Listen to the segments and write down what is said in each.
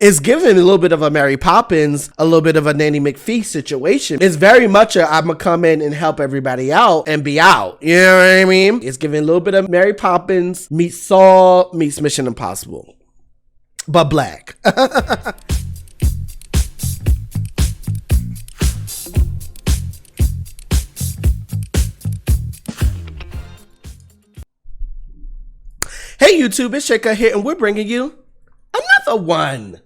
It's giving a little bit of a Mary Poppins, a little bit of a Nanny McPhee situation. It's very much a I'm gonna come in and help everybody out and be out. You know what I mean? It's giving a little bit of Mary Poppins meets Saw meets Mission Impossible, but black. Hey YouTube, it's Shaker here, and we're bringing you another one.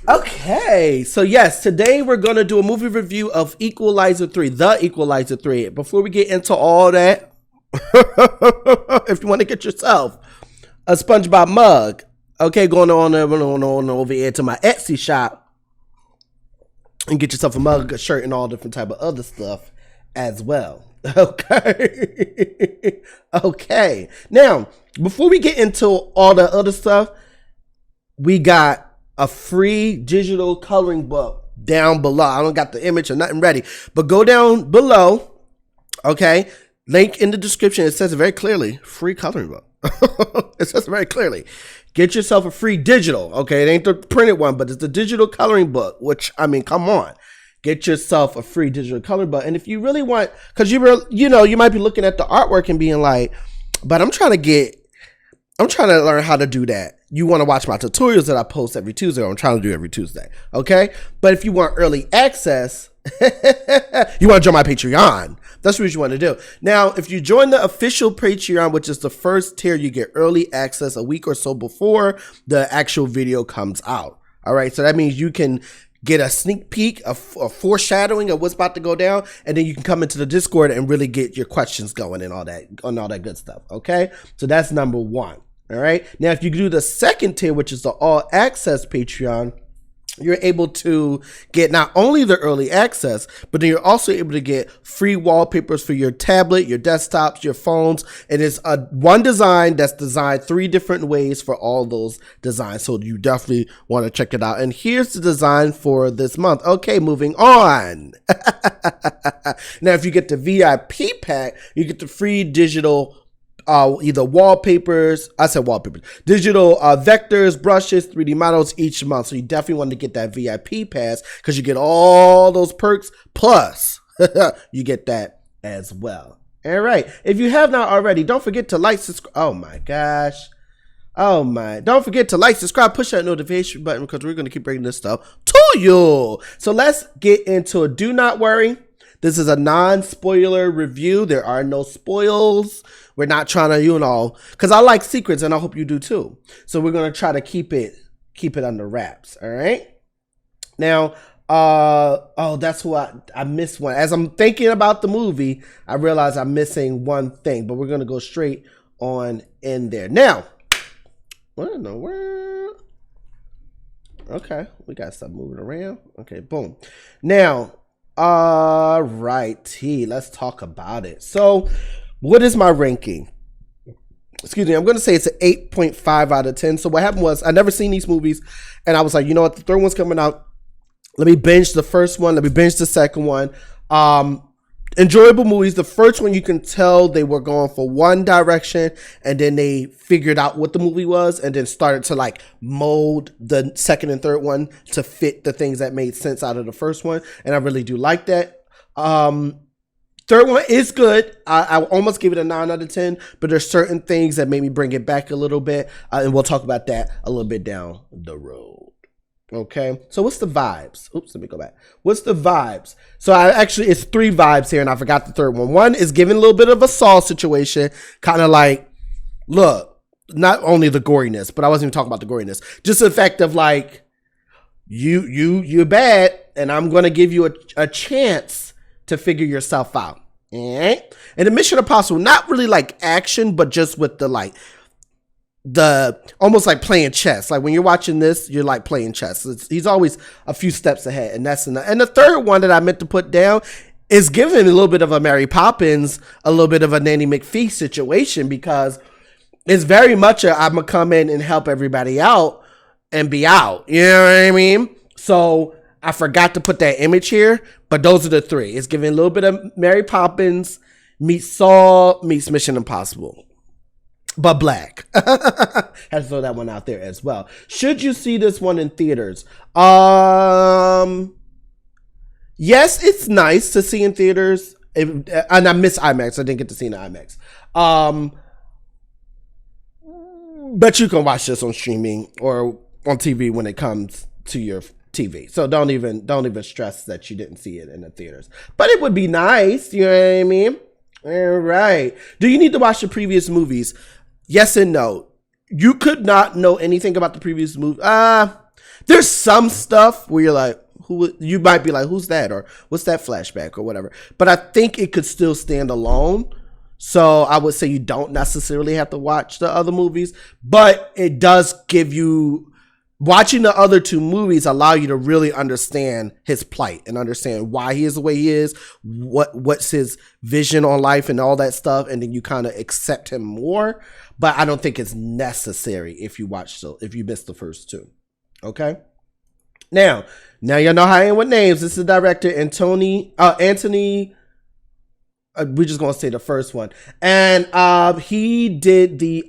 Okay, so yes, today we're going to do a movie review of Equalizer 3, The Equalizer 3. Before we get into all that, if you want to get yourself a SpongeBob mug, okay, going on over here to my Etsy shop and get yourself a mug, a shirt, and all different type of other stuff as well. Okay. Okay. Now, before we get into all the other stuff, we got a free digital coloring book down below. I don't got the image or nothing ready, but go down below. Okay. Link in the description. It says it very clearly, free coloring book. It says it very clearly. Get yourself a free digital. Okay. It ain't the printed one, but it's the digital coloring book, which, I mean, come on. Get yourself a free digital coloring book. And if you really want, because you might be looking at the artwork and being like, but I'm trying to learn how to do that. You want to watch my tutorials that I post every Tuesday, or I'm trying to do every Tuesday. Okay. But if you want early access, you want to join my Patreon. That's what you want to do. Now, if you join the official Patreon, which is the first tier, you get early access a week or so before the actual video comes out. All right. So that means you can get a sneak peek, a foreshadowing of what's about to go down, and then you can come into the Discord and really get your questions going and all that good stuff. Okay. So that's number one. All right. Now, if you do the second tier, which is the all access Patreon, you're able to get not only the early access, but then you're also able to get free wallpapers for your tablet, your desktops, your phones. And it's one design that's designed 3 different ways for all those designs. So you definitely want to check it out. And here's the design for this month. Okay, moving on. Now, if you get the VIP pack, you get the free digital either digital vectors, brushes, 3D models each month. So you definitely want to get that VIP pass because you get all those perks. Plus, you get that as well. All right. If you have not already, don't forget to like, subscribe. Oh my gosh. Oh my. Don't forget to like, subscribe, push that notification button because we're going to keep bringing this stuff to you. So let's get into it. Do not worry. This is a non-spoiler review. There are no spoils. We're not trying to, because I like secrets and I hope you do too. So we're going to try to keep it under wraps. All right. Now, that's who I missed one. As I'm thinking about the movie, I realize I'm missing one thing, but we're going to go straight on in there. Now, what in the world? Okay. We got stuff moving around. Okay. Boom. Now, all righty, let's talk about it. So, what is my ranking? Excuse me, I'm going to say it's an 8.5 out of 10. So what happened was I never seen these movies, and I was like, you know what, the third one's coming out. Let me binge the first one. Let me binge the second one. Enjoyable movies. The first one, you can tell they were going for one direction, and then they figured out what the movie was, and then started to like mold the second and third one to fit the things that made sense out of the first one. And I really do like that. Third one is good. I almost gave it a 9 out of 10, but there's certain things that made me bring it back a little bit, and we'll talk about that a little bit down the road. Okay, so what's the vibes? Oops, let me go back. What's the vibes? So it's 3 vibes here, and I forgot the third one. One is giving a little bit of a Saw situation, kind of like, look, not only the goriness, but I wasn't even talking about the goriness, just the fact of like, you're bad, and I'm going to give you a chance to figure yourself out. And the Mission Impossible, not really like action, but just with the almost like playing chess. Like when you're watching this, you're like playing chess. He's always a few steps ahead, and that's enough. And the third one that I meant to put down is giving a little bit of a Mary Poppins, a little bit of a Nanny McPhee situation, because it's very much I'm gonna come in and help everybody out and be out. You know what I mean? So I forgot to put that image here, but those are the 3. It's giving a little bit of Mary Poppins meets Saw meets Mission Impossible. but black. Had to throw that one out there as well. Should you see this one in theaters? Yes, it's nice to see in theaters. And I miss IMAX. I didn't get to see it in IMAX. But you can watch this on streaming or on TV when it comes to your TV. So don't even stress that you didn't see it in the theaters. But it would be nice, you know what I mean? All right. Do you need to watch the previous movies? Yes and no. You could not know anything about the previous movie. There's some stuff where you're like, you might be like, who's that? Or what's that flashback or whatever. But I think it could still stand alone. So I would say you don't necessarily have to watch the other movies, but it does give you, watching the other two movies allow you to really understand his plight and understand why he is the way he is, what's his vision on life and all that stuff. And then you kind of accept him more, but I don't think it's necessary if you missed the first two. Okay. Now you know how I am with names. This is the director, Anthony, we're just going to say the first one. And he did the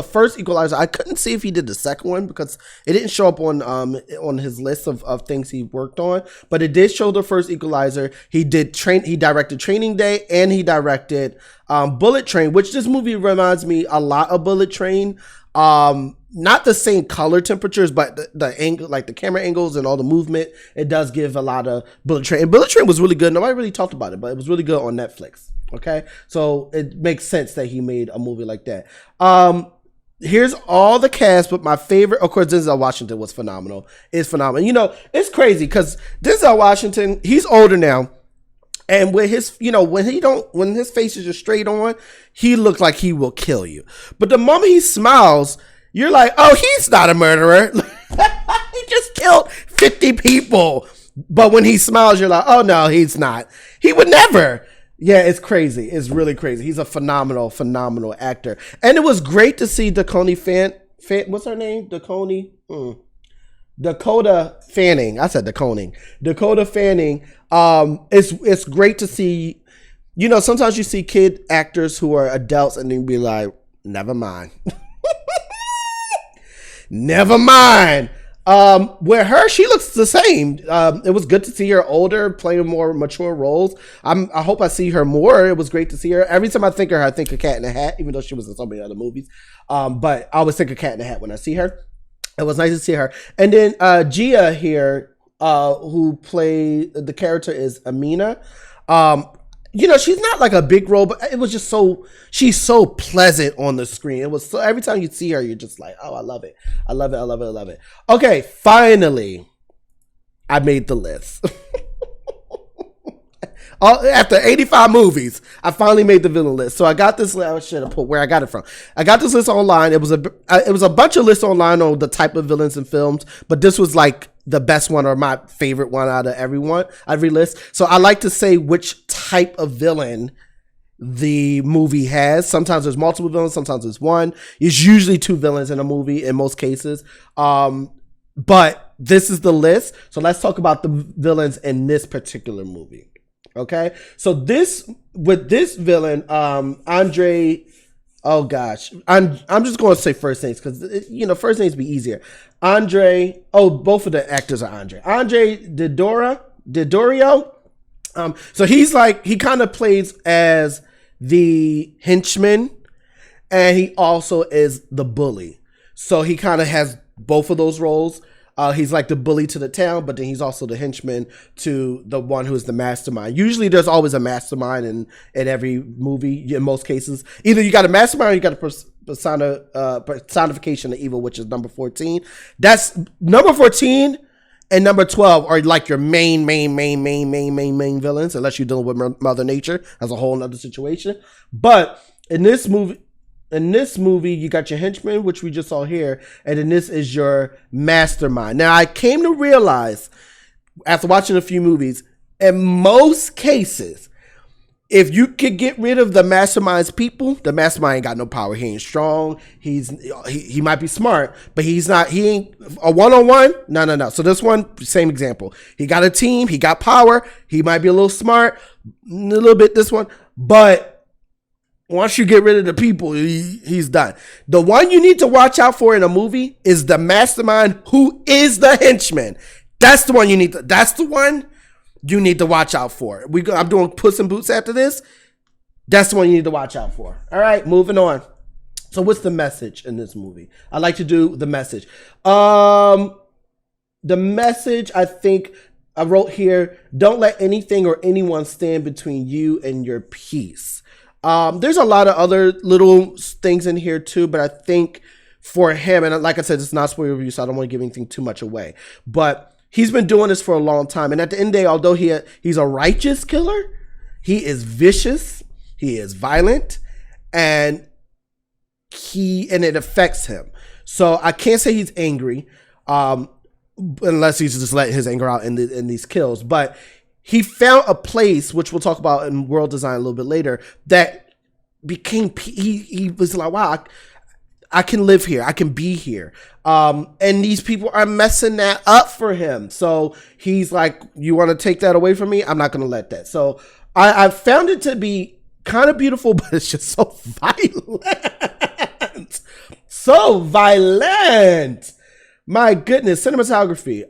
first Equalizer. I couldn't see if he did the second one because it didn't show up on his list of things he worked on. But it did show the first Equalizer. He directed Training Day and he directed Bullet Train, which this movie reminds me a lot of Bullet Train. Not the same color temperatures, but the angle, like the camera angles and all the movement, it does give a lot of Bullet Train. And Bullet Train was really good. Nobody really talked about it, but it was really good on Netflix. Okay. So it makes sense that he made a movie like that. Here's all the cast, but my favorite, of course, Denzel Washington was phenomenal. It's phenomenal. You know, it's crazy because Denzel Washington, he's older now. And with his, when his face is just straight on, he looks like he will kill you. But the moment he smiles, you're like, oh, he's not a murderer. He just killed 50 people. But when he smiles, you're like, oh, no, he's not. He would never. Yeah, it's crazy. It's really crazy. He's a phenomenal, phenomenal actor. And it was great to see Dakota what's her name? Dakota Fanning. I said Dakota Fanning. It's great to see, sometimes you see kid actors who are adults and then be like, never mind. Never mind. With her, she looks the same. It was good to see her older, playing more mature roles. I hope I see her more. It was great to see her. Every time I think of her, I think of Cat in the Hat, even though she was in so many other movies. But I always think of Cat in the Hat when I see her. It was nice to see her. And then Gia here, who played the character is Amina. She's not like a big role, but it was just she's so pleasant on the screen. It was every time you see her, you're just like, oh, I love it. I love it. I love it. I love it. Okay, finally, I made the list. After 85 movies, I finally made the villain list. So I got this list. I should have put where I got it from. I got this list online. It was a bunch of lists online on the type of villains in films, but this was like the best one or my favorite one out of every list. So I like to say which type of villain the movie has. Sometimes there's multiple villains. Sometimes there's one. It's usually two villains in a movie in most cases. But this is the list. So let's talk about the villains in this particular movie. Okay, so with this villain, Andre. Oh gosh, I'm just going to say first names because first names be easier. Andre. Oh, both of the actors are Andre. Andre Didorio. So he kind of plays as the henchman, and he also is the bully. So he kind of has both of those roles. He's like the bully to the town, but then he's also the henchman to the one who's the mastermind. Usually there's always a mastermind in every movie, in most cases. Either you got a mastermind or you got a personification of evil, which is number 14. That's number 14 and number 12 are like your main villains, unless you're dealing with Mother Nature. That's a whole other situation. But in this movie, you got your henchman, which we just saw here, and then this is your mastermind. Now, I came to realize, after watching a few movies, in most cases, if you could get rid of the mastermind's people, the mastermind ain't got no power. He ain't strong. He might be smart, but he ain't a one-on-one. No. So this one, same example. He got a team. He got power. He might be a little smart, a little bit this one, but Once you get rid of the people, he's done. The one you need to watch out for in a movie is the mastermind who is the henchman. That's the one you need to. That's the one you need to watch out for. I'm doing Puss in Boots after this. That's the one you need to watch out for. All right, moving on. So what's the message in this movie? I like to do the message. The message, I think I wrote here, don't let anything or anyone stand between you and your peace. There's a lot of other little things in here too, but I think for him, and like I said, it's not spoiler review, so I don't want to give anything too much away, but he's been doing this for a long time. And at the end of the day, although he's a righteous killer, he is vicious, he is violent, and it affects him. So I can't say he's angry, unless he's just letting his anger out in these kills. But he found a place, which we'll talk about in world design a little bit later, that became, he was like, wow, I can live here. I can be here. And these people are messing that up for him. So he's like, you want to take that away from me? I'm not going to let that. So I found it to be kind of beautiful, but it's just so violent. So violent. My goodness. Cinematography.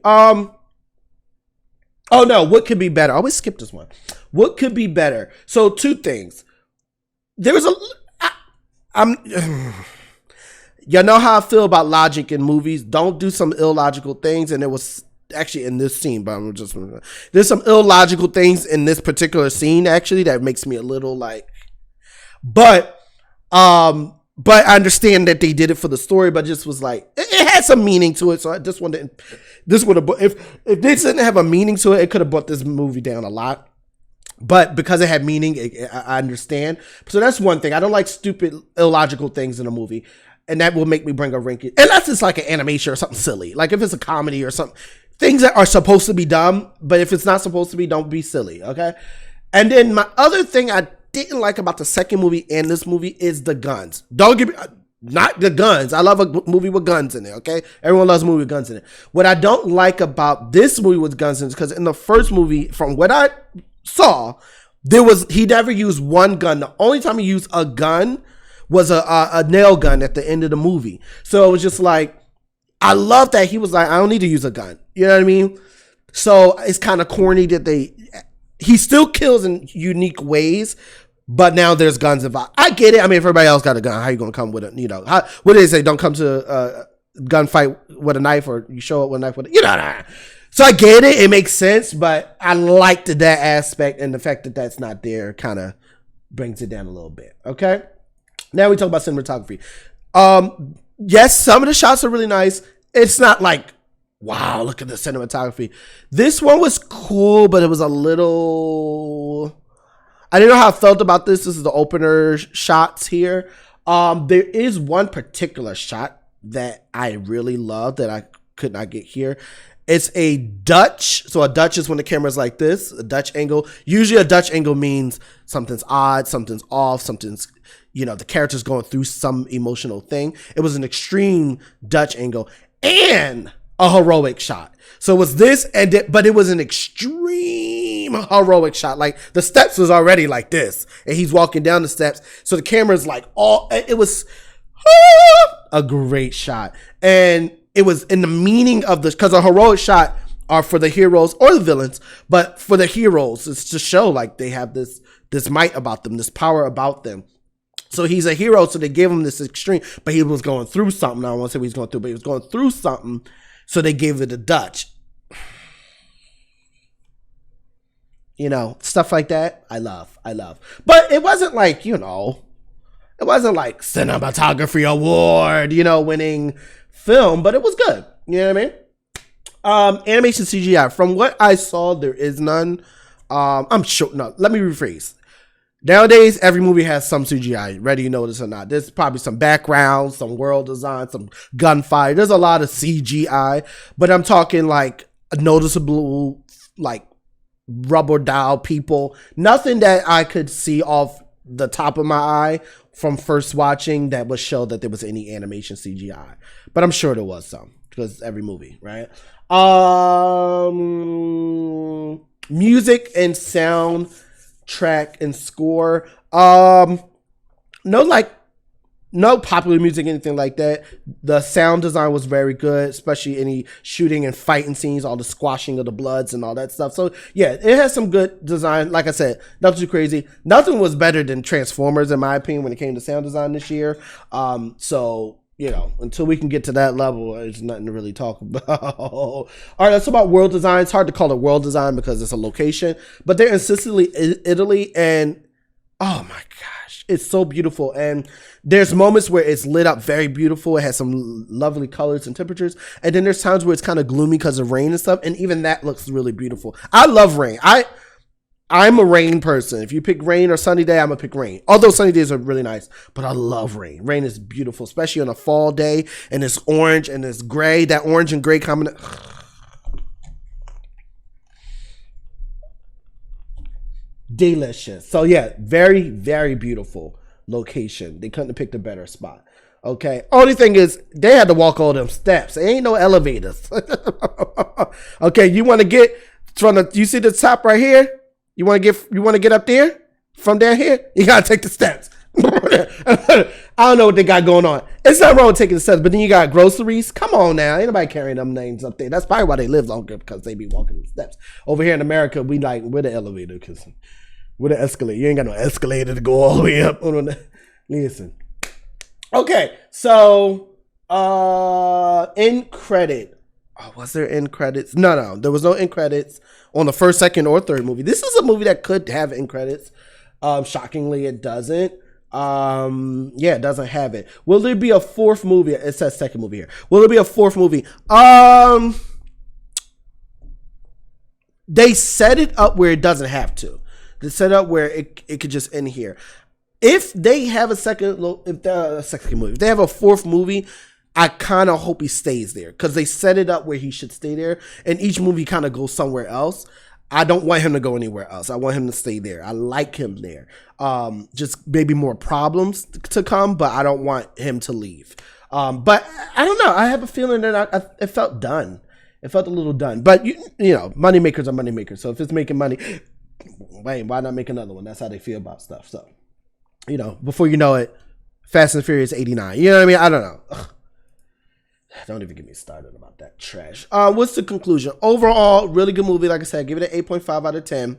Oh no, what could be better? I always skip this one. What could be better? So two things. There was you know how I feel about logic in movies. Don't do some illogical things. And it was actually in this scene, but there's some illogical things in this particular scene actually that makes me a little like, but I understand that they did it for the story, but just was like, it had some meaning to it. So I just wanted, if this didn't have a meaning to it, it could have brought this movie down a lot. But because it had meaning, I understand. So that's one thing. I don't like stupid, illogical things in a movie. And that will make me bring a wrinkle. Unless it's like an animation or something silly. Like if it's a comedy or something. Things that are supposed to be dumb, but if it's not supposed to be, don't be silly, okay? And then my other thing I didn't like about the second movie and this movie is the guns. Don't give me, not the guns. I love a movie with guns in it, okay? Everyone loves a movie with guns in it. What I don't like about this movie with guns in it is because in the first movie, from what I saw, he never used one gun. The only time he used a gun was a nail gun at the end of the movie. So it was just like, I love that he was like, I don't need to use a gun. You know what I mean? So it's kind of corny that he still kills in unique ways, but now there's guns involved. I get it. I mean, if everybody else got a gun, how you going to come with it? You know, what do they say? Don't come to a gunfight with a knife, or you show up with a knife with you know. So I get it. It makes sense, but I liked that aspect, and the fact that that's not there kind of brings it down a little bit. Okay. Now we talk about cinematography. Yes, some of the shots are really nice. It's not like, wow, look at the cinematography. This one was cool, but it was a little, I didn't know how I felt about this. This is the opener shots here. There is one particular shot that I really love that I could not get here. It's a Dutch. So a Dutch is when the camera's like this, a Dutch angle. Usually a Dutch angle means something's odd, something's off, something's, the character's going through some emotional thing. It was an extreme Dutch angle and a heroic shot. So it was this, but it was an extreme heroic shot. Like the steps was already like this, and he's walking down the steps. So the camera's like it was a great shot. And it was in the meaning of this, because a heroic shot are for the heroes or the villains, but for the heroes, it's to show like they have this might about them, this power about them. So he's a hero, so they gave him this extreme, but he was going through something. I don't want to say what he's going through, but he was going through something, so they gave it a Dutch. Stuff like that, I love. But it wasn't like, it wasn't like cinematography award, winning film, but it was good. You know what I mean? Animation CGI. From what I saw, there is none. I'm sure. No, let me rephrase. Nowadays, every movie has some CGI, whether you know this or not. There's probably some background, some world design, some gunfire. There's a lot of CGI, but I'm talking like a noticeable, like rubber doll people. Nothing that I could see off the top of my eye from first watching that would show that there was any animation CGI. But I'm sure there was some, because every movie, right? Music and sound track and score. no like no popular music, anything like that. The sound design was very good, especially any shooting and fighting scenes, all the squashing of the bloods and all that stuff. So yeah, it has some good design. Like I said, nothing too crazy. Nothing was better than Transformers, in my opinion, when it came to sound design this year. So you know, until we can get to that level, there's nothing to really talk about. All right, let's talk about world design. It's hard to call it world design because it's a location, but they're in Sicily, Italy, and oh my gosh, it's so beautiful. And there's moments where it's lit up very beautiful. It has some lovely colors and temperatures. And then there's times where it's kind of gloomy because of rain and stuff. And even that looks really beautiful. I love rain. I'm a rain person. If you pick rain or sunny day, I'm gonna pick rain. Although sunny days are really nice, but I love rain. Rain is beautiful, especially on a fall day. And it's orange and it's gray. That orange and gray combination. Delicious. So yeah, very, very beautiful location. They couldn't have picked a better spot. Okay. Only thing is they had to walk all them steps. There ain't no elevators. Okay, you want to get from the, you see the top right here? You want to get up there from down here? You gotta take the steps. I don't know what they got going on. It's not wrong with taking the steps, but then you got groceries. Come on now, ain't nobody carrying them names up there. That's probably why they live longer, because they be walking the steps. Over here in America, we're the elevator, because we're the escalator. You ain't got no escalator to go all the way up. Listen. Okay, so end credit. Oh, was there end credits? No, there was no end credits on the first, second, or third movie. This is a movie that could have end credits. Shockingly, it doesn't. It doesn't have it. Will there be a fourth movie? It says second movie here. Will there be a fourth movie? They set it up where it doesn't have to. They set it up where it could just end here. If they have a if they have a fourth movie, I kind of hope he stays there, because they set it up where he should stay there, and each movie kind of goes somewhere else. I don't want him to go anywhere else. I want him to stay there. I like him there. Just maybe more problems to come, but I don't want him to leave. But I don't know. I have a feeling that it felt done. It felt a little done. But you know, money makers are money makers. So if it's making money, why not make another one? That's how they feel about stuff. So, you know, before you know it, Fast and Furious 89. You know what I mean? I don't know. Ugh. Don't even get me started about that trash. What's the conclusion? Overall, really good movie. Like I said, give it an 8.5 out of 10.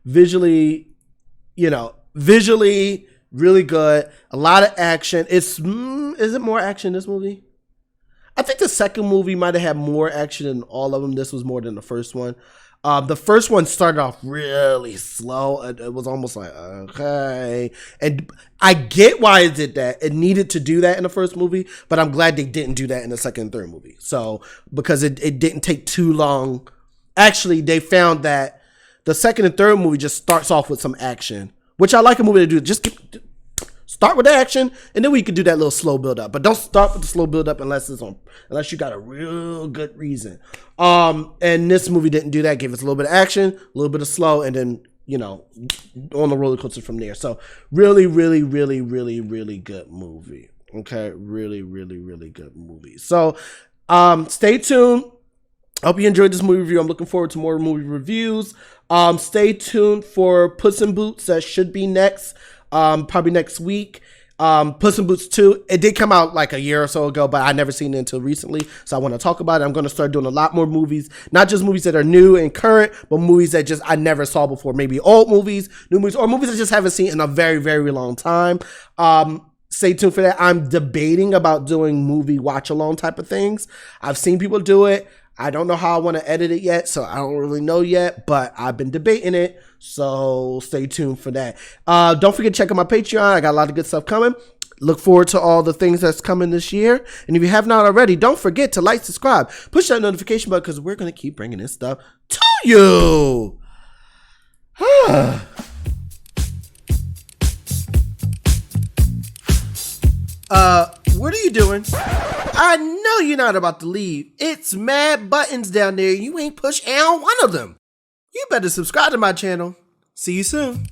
Visually, really good. A lot of action. Is it more action in this movie? I think the second movie might have had more action than all of them. This was more than the first one. The first one started off really slow. It was almost like, okay. And I get why it did that. It needed to do that in the first movie, but I'm glad they didn't do that in the second and third movie. So, because it didn't take too long. Actually, they found that the second and third movie just starts off with some action, which I like a movie to do. Just start with the action, and then we could do that little slow build up. But don't start with the slow build up unless you got a real good reason. And this movie didn't do that. Gave us a little bit of action, a little bit of slow, and then, on the roller coaster from there. So really, really, really, really, really good movie. Okay, really, really, really good movie. So stay tuned. I hope you enjoyed this movie review. I'm looking forward to more movie reviews. Stay tuned for Puss in Boots. That should be next. Probably next week. Puss in Boots 2, it did come out like a year or so ago, but I never seen it until recently, so I want to talk about it. I'm going to start doing a lot more movies, not just movies that are new and current, but movies that just I never saw before, maybe old movies, new movies, or movies I just haven't seen in a very, very long time. Stay tuned for that. I'm debating about doing movie watch-along type of things. I've seen people do it. I don't know how I want to edit it yet, so I don't really know yet, but I've been debating it, so stay tuned for that. Don't forget to check out my Patreon. I got a lot of good stuff coming. Look forward to all the things that's coming this year. And if you have not already, don't forget to like, subscribe, push that notification button, because we're going to keep bringing this stuff to you. What are you doing? I know you're not about to leave. It's mad buttons down there. You ain't pushed on one of them. You better subscribe to my channel. See you soon.